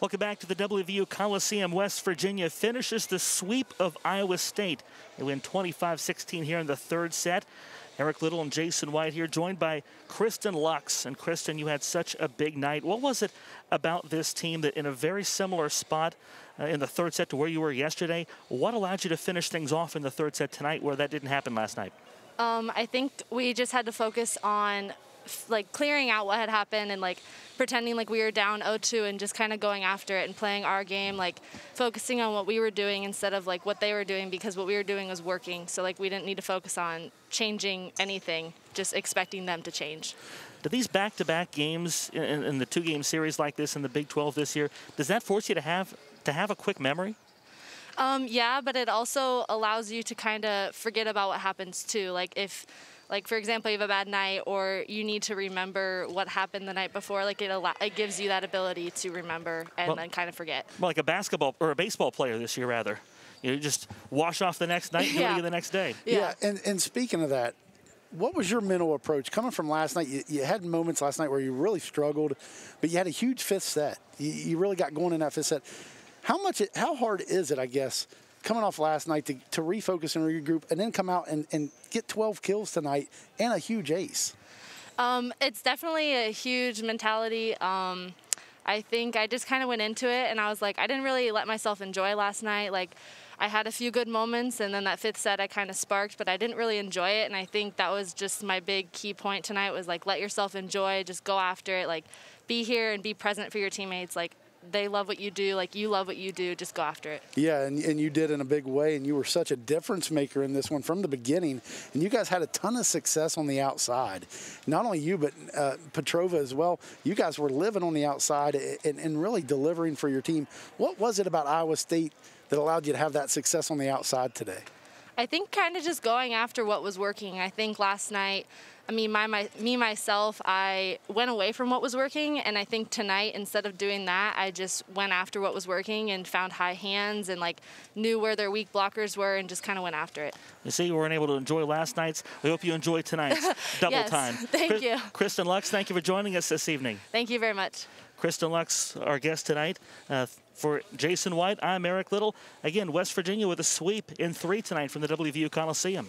Welcome back to the WVU Coliseum. West Virginia finishes the sweep of Iowa State. They win 25-16 here in the third set. Eric Little and Jason White here, joined by Kristin Lux. And Kristin, you had such a big night. What was it about this team that in a very similar spot in the third set to where you were yesterday, what allowed you to finish things off in the third set tonight where that didn't happen last night? I think we just had to focus on clearing out what had happened and pretending like we were down 0-2 and just kind of going after it and playing our game, focusing on what we were doing instead of what they were doing, because what we were doing was working. So we didn't need to focus on changing anything, just expecting them to change. Do these back-to-back games in the two-game series like this in the Big 12 this year, does that force you to have a quick memory? Yeah, but it also allows you to kind of forget about what happens too. If for example, you have a bad night or you need to remember what happened the night before, it gives you that ability to remember and then kind of forget. Well, like a basketball or a baseball player this year, rather. You just wash off the next night and do it again the next day. Yeah, and speaking of that, what was your mental approach? Coming from last night, you had moments last night where you really struggled, but you had a huge fifth set. You really got going in that fifth set. How hard is it, I guess, coming off last night to refocus and regroup and then come out and get 12 kills tonight and a huge ace? It's definitely a huge mentality. I think I just kind of went into it and I was I didn't really let myself enjoy last night. I had a few good moments, and then that fifth set I kind of sparked, but I didn't really enjoy it. And I think that was just my big key point tonight was let yourself enjoy, just go after it, be here and be present for your teammates. They love what you do, you love what you do, just go after it. Yeah, and you did in a big way, and you were such a difference maker in this one from the beginning, and you guys had a ton of success on the outside. Not only you, but Petrova as well. You guys were living on the outside and really delivering for your team. What was it about Iowa State that allowed you to have that success on the outside today? I think kind of just going after what was working. I think last night, myself, I went away from what was working, and I think tonight, instead of doing that, I just went after what was working and found high hands and knew where their weak blockers were and just kind of went after it. You see, you weren't able to enjoy last night's. We hope you enjoy tonight's double time. Thank you. Kristin Lux, thank you for joining us this evening. Thank you very much. Kristin Lux, our guest tonight. For Jason White, I'm Eric Little. Again, West Virginia with a sweep in 3 tonight from the WVU Coliseum.